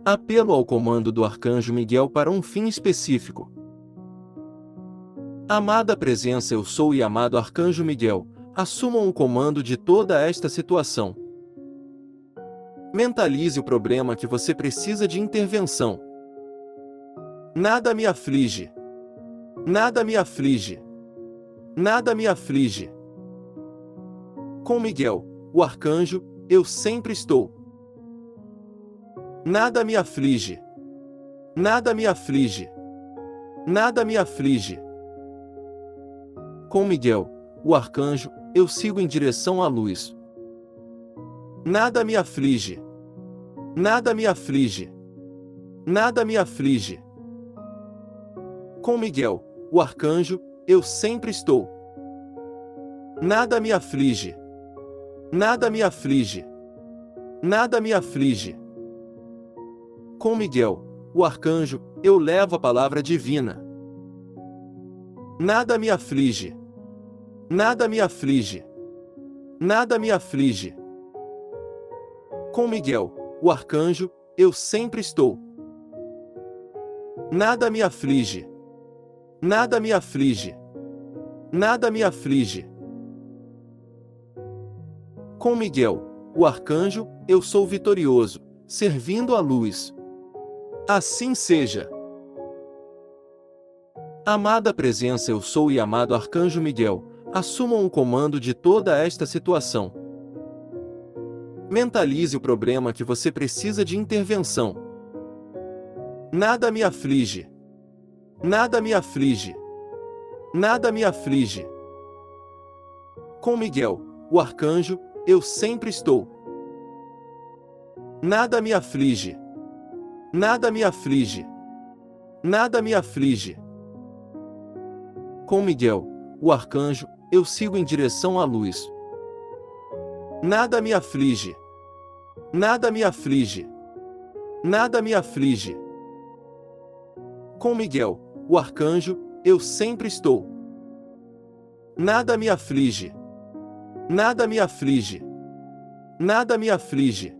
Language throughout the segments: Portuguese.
Apelo ao comando do Arcanjo Miguel para um fim específico. Amada presença, eu sou e amado Arcanjo Miguel, assumam o comando de toda esta situação. Mentalize o problema que você precisa de intervenção. Nada me aflige. Nada me aflige. Nada me aflige. Com Miguel, o arcanjo, eu sempre estou. Nada me aflige. Nada me aflige. Nada me aflige. Com Miguel, o arcanjo, eu sigo em direção à luz. Nada me aflige. Nada me aflige. Nada me aflige. Com Miguel, o arcanjo, eu sempre estou. Nada me aflige. Nada me aflige. Nada me aflige. Com Miguel, o arcanjo, eu levo a palavra divina. Nada me aflige. Nada me aflige. Nada me aflige. Com Miguel, o arcanjo, eu sempre estou. Nada me aflige. Nada me aflige. Nada me aflige. Com Miguel, o arcanjo, eu sou vitorioso, servindo a luz. Assim seja. Amada presença, eu sou e amado Arcanjo Miguel, assumam o comando de toda esta situação. Mentalize o problema que você precisa de intervenção. Nada me aflige. Nada me aflige. Nada me aflige. Com Miguel, o arcanjo, eu sempre estou. Nada me aflige. Nada me aflige. Nada me aflige. Com Miguel, o arcanjo, eu sigo em direção à luz. Nada me aflige. Nada me aflige. Nada me aflige. Com Miguel, o arcanjo, eu sempre estou. Nada me aflige. Nada me aflige. Nada me aflige.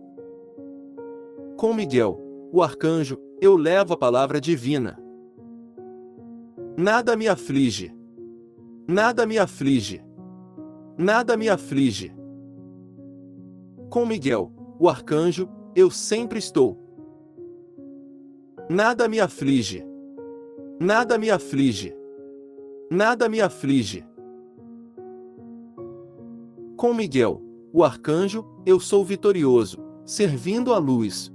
Com Miguel, o arcanjo, eu levo a palavra divina. Nada me aflige. Nada me aflige. Nada me aflige. Com Miguel, o arcanjo, eu sempre estou. Nada me aflige. Nada me aflige. Nada me aflige. Com Miguel, o arcanjo, eu sou vitorioso, servindo a luz.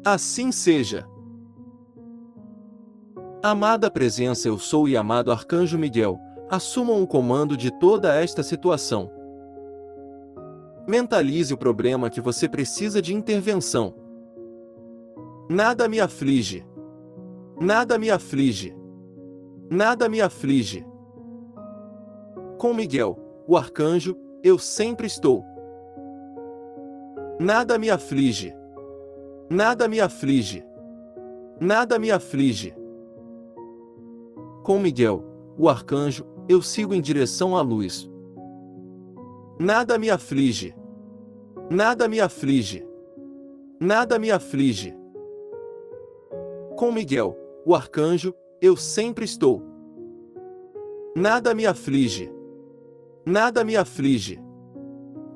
Assim seja. Amada presença, eu sou e amado Arcanjo Miguel, assumam o comando de toda esta situação. Mentalize o problema que você precisa de intervenção. Nada me aflige. Nada me aflige. Nada me aflige. Com Miguel, o arcanjo, eu sempre estou. Nada me aflige. Nada me aflige. Nada me aflige. Com Miguel, o arcanjo, eu sigo em direção à luz. Nada me aflige. Nada me aflige. Nada me aflige. Com Miguel, o arcanjo, eu sempre estou. Nada me aflige. Nada me aflige.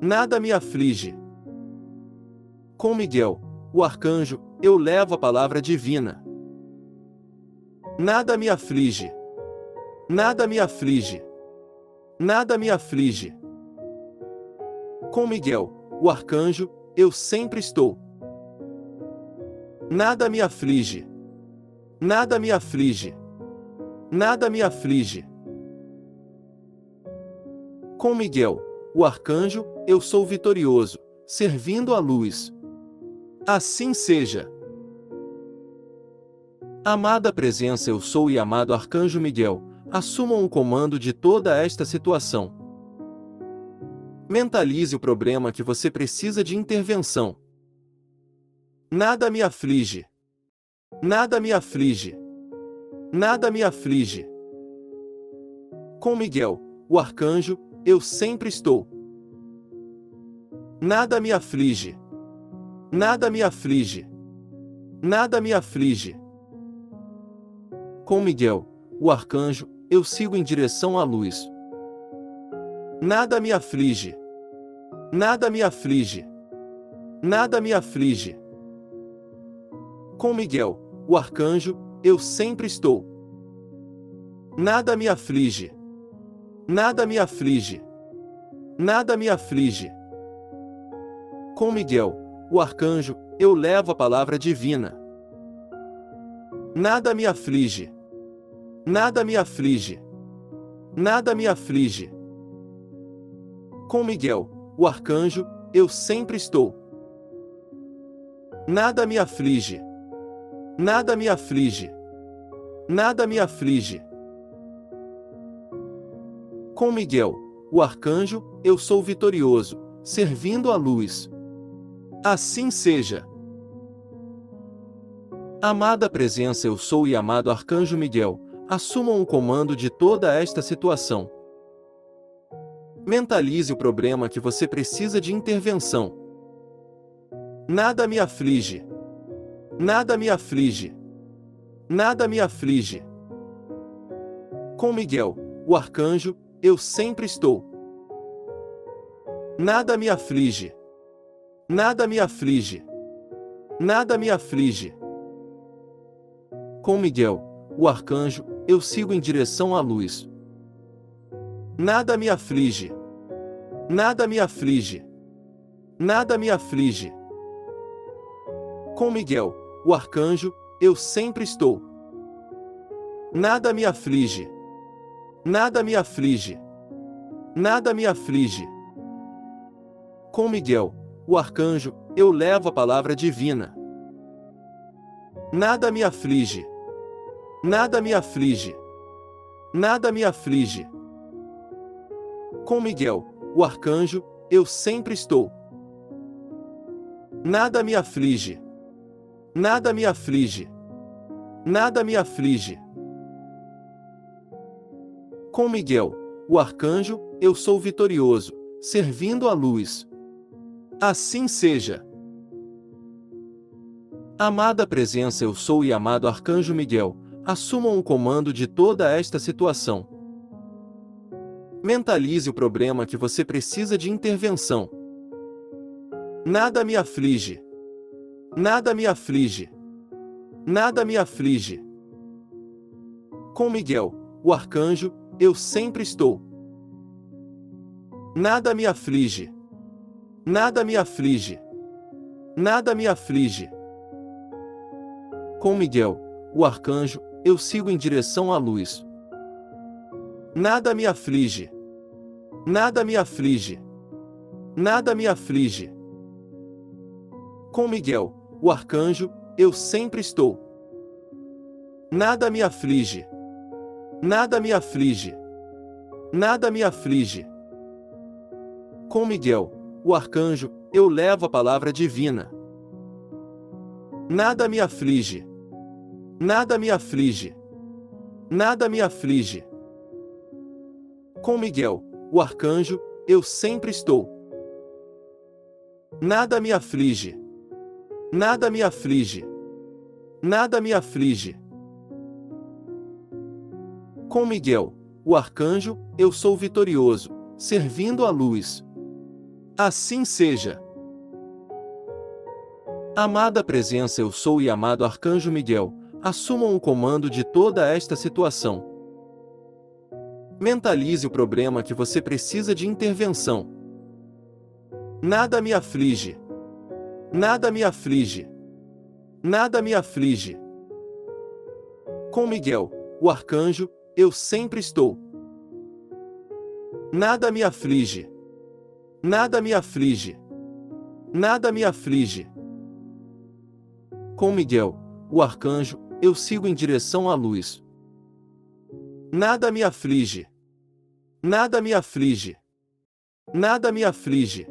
Nada me aflige. Com Miguel, o arcanjo, eu levo a palavra divina. Nada me aflige. Nada me aflige. Nada me aflige. Com Miguel, o arcanjo, eu sempre estou. Nada me aflige. Nada me aflige. Nada me aflige. Com Miguel, o arcanjo, eu sou vitorioso, servindo a luz. Assim seja. Amada presença, eu sou e amado Arcanjo Miguel, assumam o comando de toda esta situação. Mentalize o problema que você precisa de intervenção. Nada me aflige. Nada me aflige. Nada me aflige. Com Miguel, o arcanjo, eu sempre estou. Nada me aflige. Nada me aflige. nada me aflige. Com Miguel, o arcanjo, eu sigo em direção à luz. Nada me aflige. Nada me aflige. Nada me aflige. Com Miguel, o arcanjo, eu sempre estou. Nada me aflige. Nada me aflige. Nada me aflige. Com Miguel, o arcanjo, eu levo a palavra divina. Nada me aflige. Nada me aflige. Nada me aflige. Com Miguel, o arcanjo, eu sempre estou. Nada me aflige. Nada me aflige. Nada me aflige. Com Miguel, o arcanjo, eu sou vitorioso, servindo a luz. Assim seja. Amada presença eu sou e amado arcanjo Miguel, assumam o comando de toda esta situação. Mentalize o problema que você precisa de intervenção. Nada me aflige. Nada me aflige. Nada me aflige. Com Miguel, o arcanjo, eu sempre estou. Nada me aflige. Nada me aflige. Nada me aflige. Com Miguel, o arcanjo, eu sigo em direção à luz. Nada me aflige. Nada me aflige. Nada me aflige. Com Miguel, o arcanjo, eu sempre estou. Nada me aflige. Nada me aflige. Nada me aflige. Com Miguel, o arcanjo, eu levo a palavra divina. Nada me aflige. Nada me aflige. Nada me aflige. Com Miguel, o arcanjo, eu sempre estou. Nada me aflige. Nada me aflige. Nada me aflige. Com Miguel, o arcanjo, eu sou vitorioso, servindo a luz. Assim seja. Amada presença eu sou e amado arcanjo Miguel, assumam o comando de toda esta situação. Mentalize o problema que você precisa de intervenção. Nada me aflige. Nada me aflige. Nada me aflige. Com Miguel, o arcanjo, eu sempre estou. Nada me aflige. Nada me aflige. Nada me aflige. Com Miguel, o arcanjo, eu sigo em direção à luz. Nada me aflige. Nada me aflige. Nada me aflige. Com Miguel, o arcanjo, eu sempre estou. Nada me aflige. Nada me aflige. Nada me aflige. Com Miguel, o arcanjo, eu levo a palavra divina. Nada me aflige. Nada me aflige. Nada me aflige. Com Miguel, o arcanjo, eu sempre estou. Nada me aflige. Nada me aflige. Nada me aflige. Com Miguel, o arcanjo, eu sou vitorioso, servindo a luz. Assim seja. Amada presença eu sou e amado arcanjo Miguel, assumam o comando de toda esta situação. Mentalize o problema que você precisa de intervenção. Nada me aflige. Nada me aflige. Nada me aflige. Com Miguel, o arcanjo, eu sempre estou. Nada me aflige. Nada me aflige. Nada me aflige. Com Miguel, o arcanjo, eu sigo em direção à luz. Nada me aflige. Nada me aflige. Nada me aflige.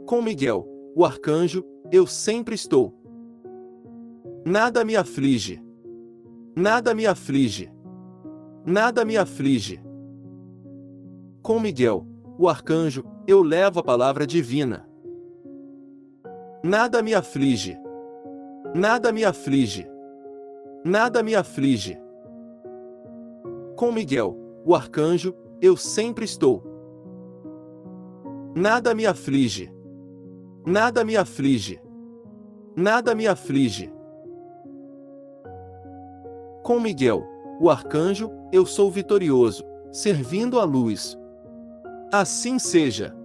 Com Miguel, o arcanjo, eu sempre estou. Nada me aflige. Nada me aflige. Nada me aflige. Com Miguel, o arcanjo, eu levo a palavra divina. Nada me aflige. Nada me aflige. Nada me aflige. Com Miguel, o arcanjo, eu sempre estou. Nada me aflige. Nada me aflige. Nada me aflige. Com Miguel, o arcanjo, eu sou vitorioso, servindo a luz. Assim seja.